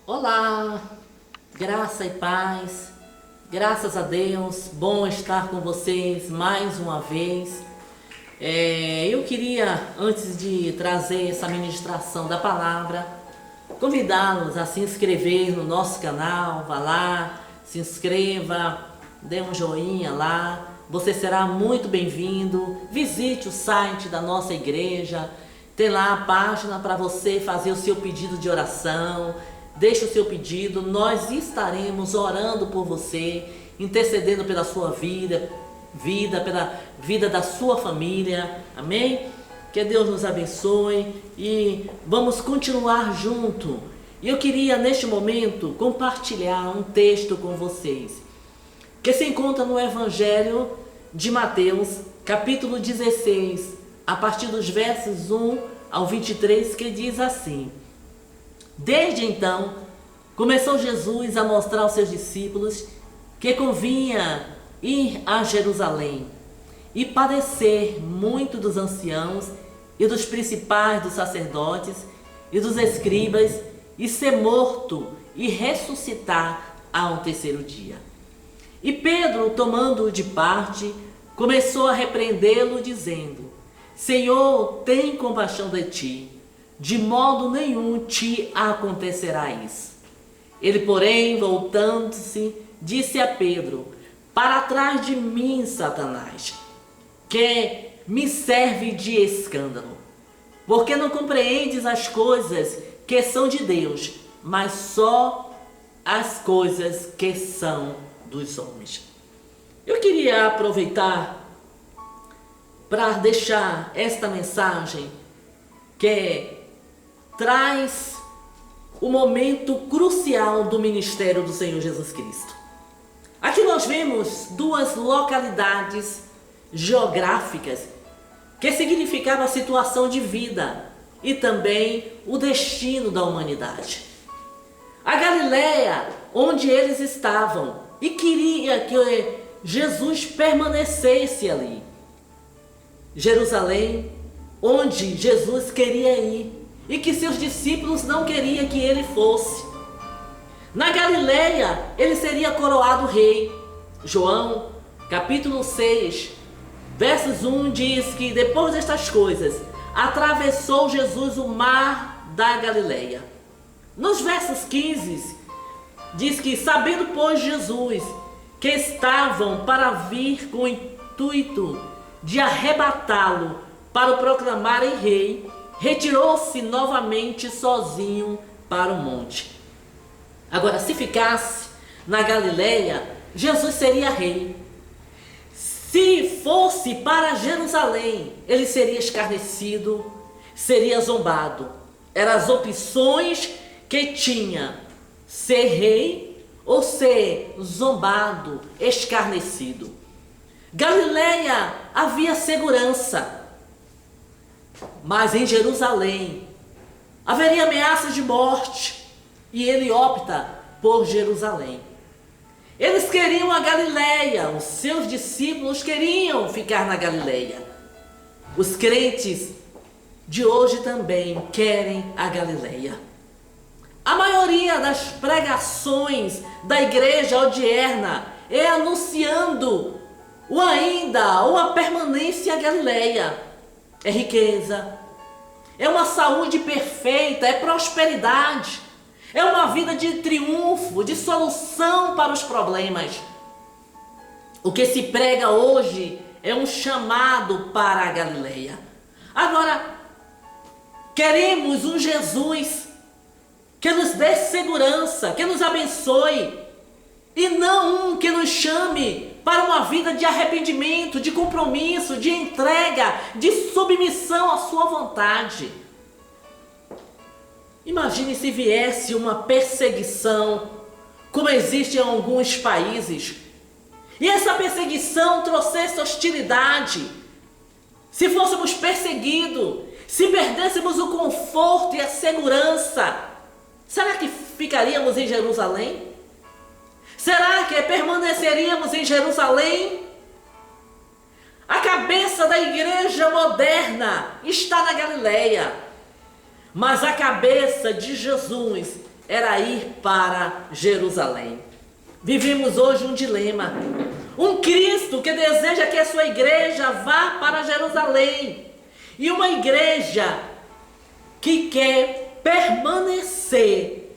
Olá, graça e paz, graças a Deus, bom estar com vocês mais uma vez. Eu queria, antes de trazer essa ministração da palavra, convidá-los a se inscrever no nosso canal. Vá lá, se inscreva, dê um joinha lá, você será muito bem-vindo. Visite o site da nossa igreja, tem lá a página para você fazer o seu pedido de oração. Deixe o seu pedido, nós estaremos orando por você, intercedendo pela sua vida, pela vida da sua família, amém? Que Deus nos abençoe e vamos continuar junto. E eu queria neste momento compartilhar um texto com vocês, que se encontra no Evangelho de Mateus, capítulo 16, a partir dos versos 1 ao 23, que diz assim: Desde então, começou Jesus a mostrar aos seus discípulos que convinha ir a Jerusalém e padecer muito dos anciãos e dos principais dos sacerdotes e dos escribas e ser morto e ressuscitar ao terceiro dia. E Pedro, tomando-o de parte, começou a repreendê-lo, dizendo: Senhor, tem compaixão de ti. De modo nenhum te acontecerá isso. Ele, porém, voltando-se, disse a Pedro: Para trás de mim, Satanás, que me serve de escândalo, porque não compreendes as coisas que são de Deus, mas só as coisas que são dos homens. Eu queria aproveitar para deixar esta mensagem que traz o momento crucial do ministério do Senhor Jesus Cristo. Aqui nós vemos duas localidades geográficas que significavam a situação de vida e também o destino da humanidade. A Galileia, onde eles estavam, e queria que Jesus permanecesse ali. Jerusalém, onde Jesus queria ir e que seus discípulos não queriam que ele fosse. Na Galileia, ele seria coroado rei. João, capítulo 6, versos 1 diz que depois destas coisas, atravessou Jesus o mar da Galileia. Nos versos 15, diz que, sabendo, pois, Jesus, que estavam para vir com o intuito de arrebatá-lo para o proclamarem rei, retirou-se novamente sozinho para o monte. Agora, se ficasse na Galileia, Jesus seria rei. Se fosse para Jerusalém, ele seria escarnecido, seria zombado. Eram as opções que tinha: ser rei ou ser zombado, escarnecido. Galileia havia segurança, mas em Jerusalém haveria ameaças de morte, e ele opta por Jerusalém. Eles queriam a Galileia, os seus discípulos queriam ficar na Galileia. Os crentes de hoje também querem a Galileia. A maioria das pregações da igreja odierna é anunciando a permanência à Galileia. É riqueza, é uma saúde perfeita, é prosperidade, é uma vida de triunfo, de solução para os problemas. O que se prega hoje é um chamado para a Galileia. Agora, queremos um Jesus que nos dê segurança, que nos abençoe, e não um que nos chame para uma vida de arrependimento, de compromisso, de entrega, de submissão à sua vontade. Imagine se viesse uma perseguição, como existe em alguns países, e essa perseguição trouxesse hostilidade. Se fôssemos perseguidos, se perdêssemos o conforto e a segurança, será que ficaríamos em Jerusalém? Será que permaneceríamos em Jerusalém? A cabeça da igreja moderna está na Galileia, mas a cabeça de Jesus era ir para Jerusalém. Vivemos hoje um dilema. Um Cristo que deseja que a sua igreja vá para Jerusalém. E uma igreja que quer permanecer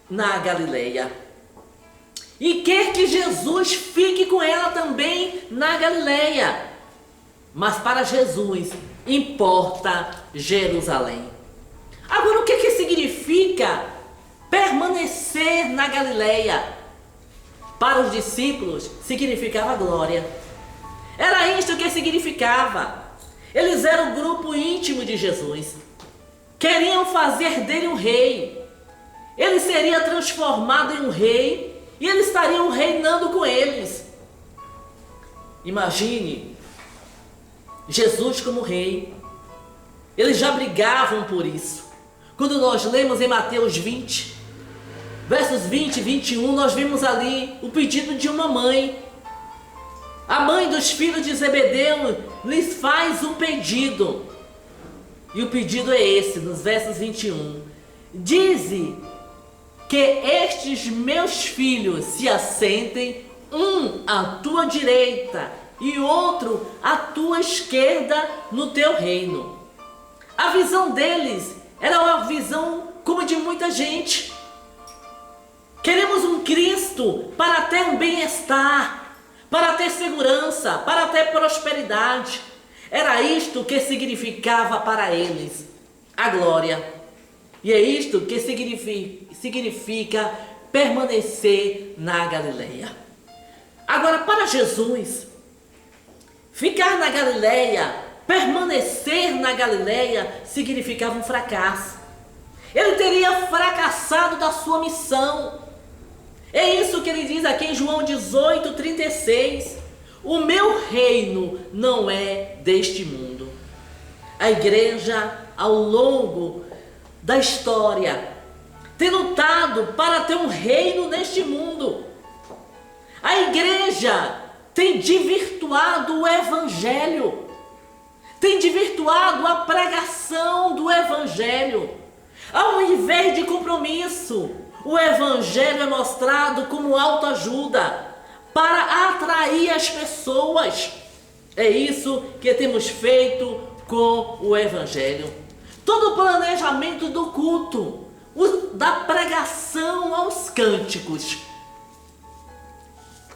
na Galileia. E quer que Jesus fique com ela também na Galileia. Mas para Jesus importa Jerusalém. Agora, o que significa permanecer na Galileia? Para os discípulos significava glória. Era isto que significava. Eles eram o grupo íntimo de Jesus. Queriam fazer dele um rei. Ele seria transformado em um rei e eles estariam reinando com eles. Imagine Jesus como rei. Eles já brigavam por isso. Quando nós lemos em Mateus 20, versos 20 e 21, nós vimos ali o pedido de uma mãe. A mãe dos filhos de Zebedeu lhes faz um pedido. E o pedido é esse, nos versos 21. Dize que estes meus filhos se assentem, um à tua direita e outro à tua esquerda no teu reino. A visão deles era uma visão como de muita gente. Queremos um Cristo para ter um bem-estar, para ter segurança, para ter prosperidade. Era isto que significava para eles a glória. E é isto que significa permanecer na Galileia. Agora, para Jesus, ficar na Galileia, permanecer na Galileia, significava um fracasso. Ele teria fracassado da sua missão. É isso que ele diz aqui em João 18:36. O meu reino não é deste mundo. A igreja, ao longo da história, tem lutado para ter um reino neste mundo. A igreja tem desvirtuado o evangelho, tem desvirtuado a pregação do evangelho. Ao invés de compromisso, o evangelho é mostrado como autoajuda para atrair as pessoas. É isso que temos feito com o evangelho. Todo o planejamento do culto, da pregação aos cânticos,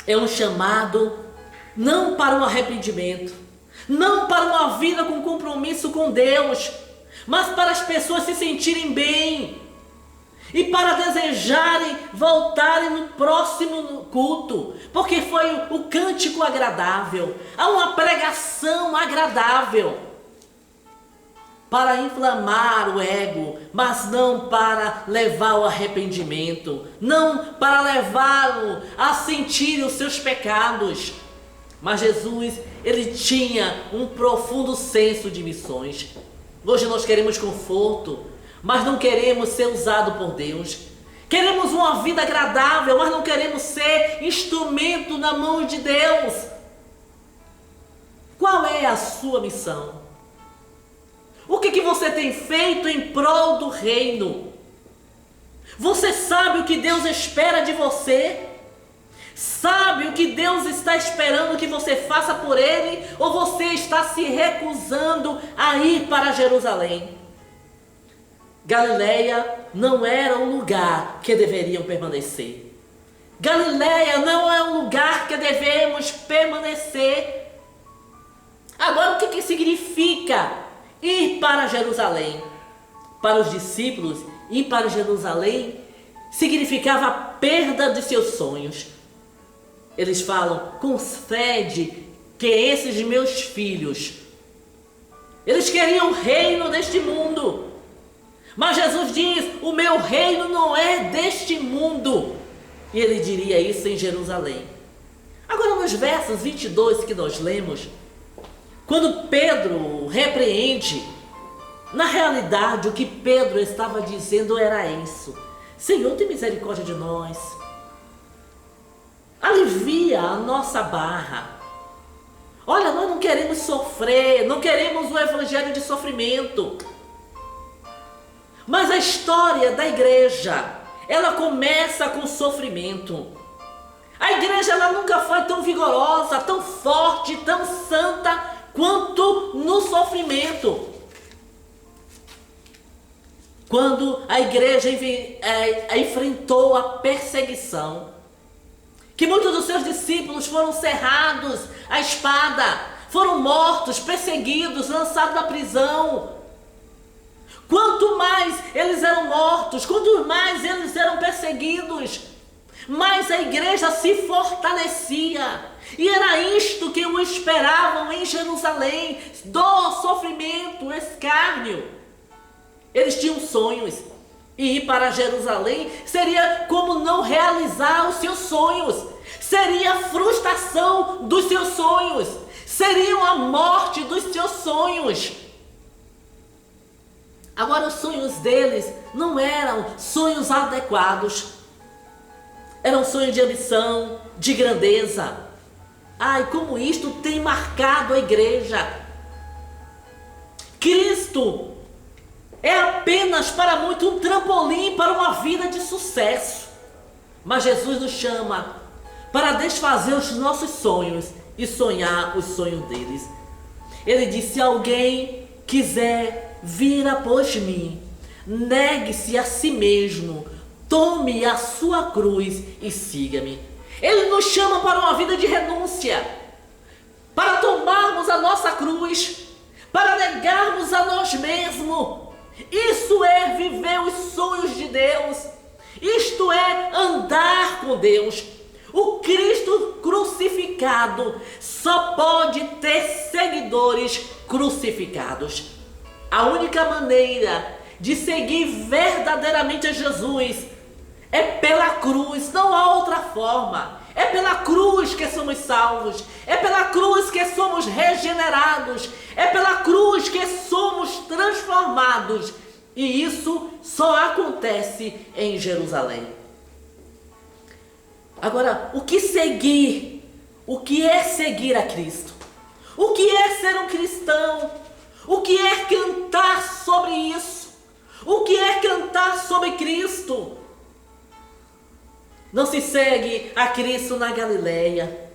é um chamado não para um arrependimento, não para uma vida com compromisso com Deus, mas para as pessoas se sentirem bem e para desejarem voltarem no próximo culto, porque foi o cântico agradável, há uma pregação agradável, para inflamar o ego, mas não para levar ao arrependimento, não para levá-lo a sentir os seus pecados. Mas Jesus, ele tinha um profundo senso de missões. Hoje nós queremos conforto, mas não queremos ser usados por Deus. Queremos uma vida agradável, mas não queremos ser instrumento na mão de Deus. Qual é a sua missão? O que você tem feito em prol do reino? Você sabe o que Deus espera de você? Sabe o que Deus está esperando que você faça por Ele? Ou você está se recusando a ir para Jerusalém? Galileia não era um lugar que deveriam permanecer. Galileia não é um lugar que devemos permanecer. Agora, o que significa ir para Jerusalém? Para os discípulos, ir para Jerusalém significava a perda de seus sonhos. Eles falam: concede que esses meus filhos, eles queriam o reino deste mundo, mas Jesus diz: o meu reino não é deste mundo. E ele diria isso em Jerusalém. Agora, nos versos 22 que nós lemos, quando Pedro repreende, na realidade o que Pedro estava dizendo era isso: Senhor, tem misericórdia de nós, alivia a nossa barra. Olha, nós não queremos sofrer, não queremos o evangelho de sofrimento. Mas a história da igreja ela começa com sofrimento. A igreja ela nunca foi tão vigorosa, tão forte, tão santa quanto no sofrimento. Quando a igreja enfrentou a perseguição, que muitos dos seus discípulos foram cerrados à espada, foram mortos, perseguidos, lançados na prisão. Quanto mais eles eram mortos, quanto mais eles eram perseguidos, mais a igreja se fortalecia. E era isto que o esperavam em Jerusalém: dor, sofrimento, escárnio. Eles tinham sonhos. E ir para Jerusalém seria como não realizar os seus sonhos. Seria a frustração dos seus sonhos. Seria a morte dos seus sonhos. Agora, os sonhos deles não eram sonhos adequados. Eram sonhos de ambição, de grandeza. Ai, como isto tem marcado a igreja. Cristo é apenas para muito um trampolim para uma vida de sucesso. Mas Jesus nos chama para desfazer os nossos sonhos e sonhar os sonhos deles. Ele disse: se alguém quiser vir após mim, negue-se a si mesmo, tome a sua cruz e siga-me. Ele nos chama para uma vida de renúncia, para tomarmos a nossa cruz, para negarmos a nós mesmos. Isso é viver os sonhos de Deus. Isto é andar com Deus. O Cristo crucificado só pode ter seguidores crucificados. A única maneira de seguir verdadeiramente a Jesus é pela cruz, não há outra forma. É pela cruz que somos salvos, é pela cruz que somos regenerados, é pela cruz que somos transformados. E isso só acontece em Jerusalém. Agora, o que seguir? O que é seguir a Cristo? O que é ser um cristão? O que é cantar sobre isso? O que é cantar sobre Cristo? Não se segue a Cristo na Galileia.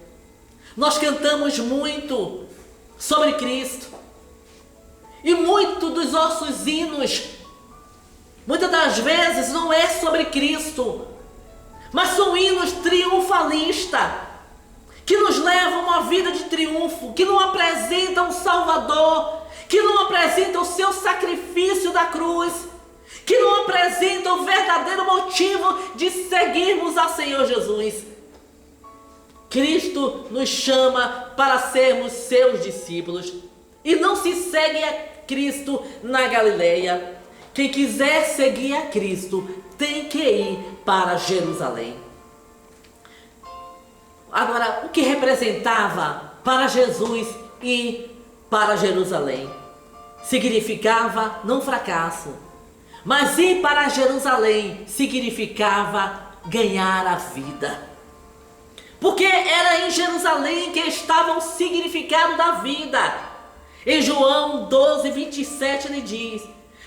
Nós cantamos muito sobre Cristo. E muito dos nossos hinos, muitas das vezes, não é sobre Cristo, mas são hinos triunfalistas, que nos levam a uma vida de triunfo, que não apresentam o Salvador, que não apresentam o seu sacrifício da cruz, que não apresentam o verdadeiro motivo de seguirmos ao Senhor Jesus. Cristo nos chama para sermos seus discípulos. E não se segue a Cristo na Galileia. Quem quiser seguir a Cristo tem que ir para Jerusalém. Agora, o que representava para Jesus ir para Jerusalém? Significava não fracasso, mas ir para Jerusalém significava ganhar a vida. Porque era em Jerusalém que estava o significado da vida. Em João 12, 27 ele diz: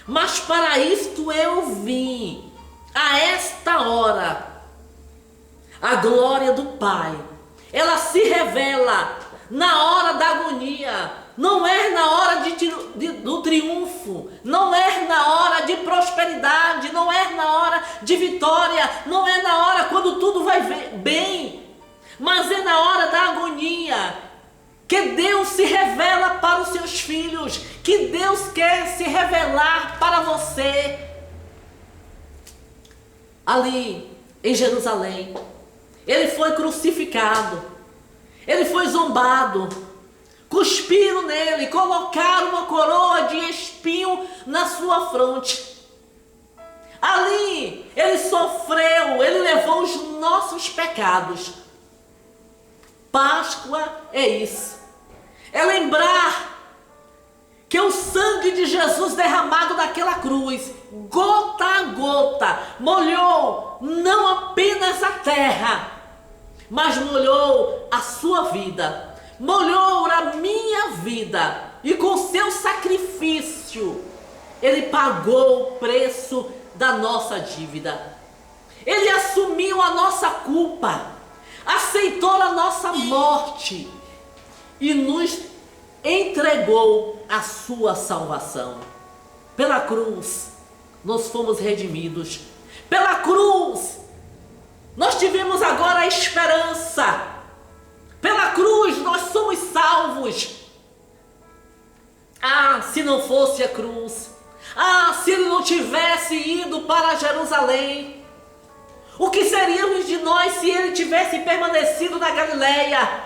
mas para isto eu vim, a esta hora. A glória do Pai, ela se revela na hora da agonia. Não é na hora do triunfo, não é na hora de prosperidade, não é na hora de vitória, não é na hora quando tudo vai bem, mas é na hora da agonia que Deus se revela para os seus filhos, que Deus quer se revelar para você. Ali em Jerusalém, ele foi crucificado, ele foi zombado, cuspiram nele, colocaram uma coroa de espinho na sua fronte. Ali ele sofreu, ele levou os nossos pecados. Páscoa é isso. É lembrar que o sangue de Jesus derramado naquela cruz, gota a gota, molhou não apenas a terra, mas molhou a sua vida, molhou a minha vida, e com seu sacrifício, ele pagou o preço da nossa dívida. Ele assumiu a nossa culpa, aceitou a nossa morte e nos entregou a sua salvação. Pela cruz, nós fomos redimidos. Pela cruz, nós tivemos agora a esperança. Pela cruz, nós somos salvos. Ah, se não fosse a cruz. Ah, se ele não tivesse ido para Jerusalém. O que seríamos de nós se ele tivesse permanecido na Galileia?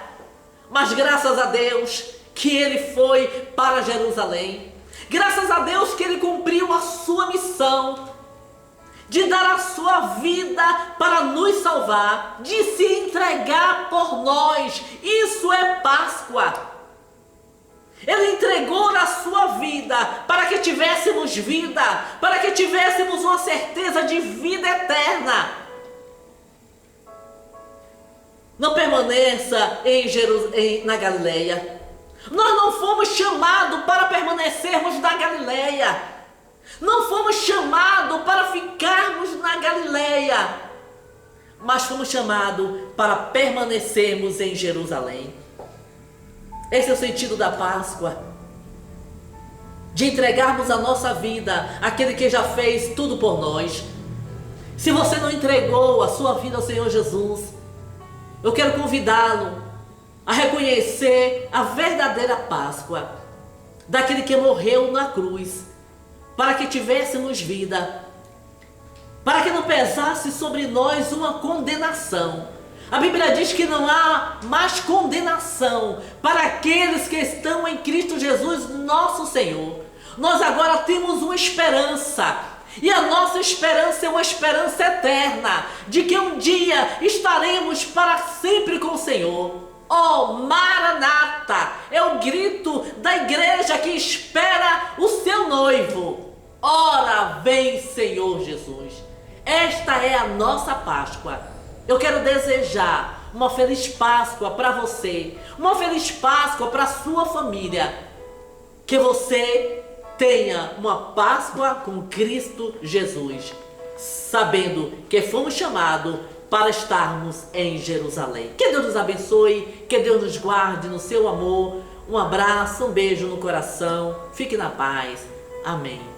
Mas graças a Deus que ele foi para Jerusalém. Graças a Deus que ele cumpriu a sua missão de dar a sua vida para nos salvar, de se entregar por nós. Isso é Páscoa. Ele entregou a sua vida para que tivéssemos vida, para que tivéssemos uma certeza de vida eterna. Não permaneça na Galileia. Nós não fomos chamados para permanecermos na Galileia. Não fomos chamados para ficarmos na Galileia. Mas fomos chamados para permanecermos em Jerusalém. Esse é o sentido da Páscoa. De entregarmos a nossa vida àquele que já fez tudo por nós. Se você não entregou a sua vida ao Senhor Jesus, eu quero convidá-lo a reconhecer a verdadeira Páscoa daquele que morreu na cruz para que tivéssemos vida, para que não pesasse sobre nós uma condenação. A Bíblia diz que não há mais condenação para aqueles que estão em Cristo Jesus, nosso Senhor. Nós agora temos uma esperança, e a nossa esperança é uma esperança eterna, de que um dia estaremos para sempre com o Senhor. Oh, Maranata, é o grito da igreja que espera o seu noivo. Ora, vem, Senhor Jesus. Esta é a nossa Páscoa. Eu quero desejar uma feliz Páscoa para você, uma feliz Páscoa para a sua família. Que você tenha uma Páscoa com Cristo Jesus, sabendo que fomos chamados para estarmos em Jerusalém. Que Deus nos abençoe, que Deus nos guarde no seu amor. Um abraço, um beijo no coração. Fique na paz. Amém.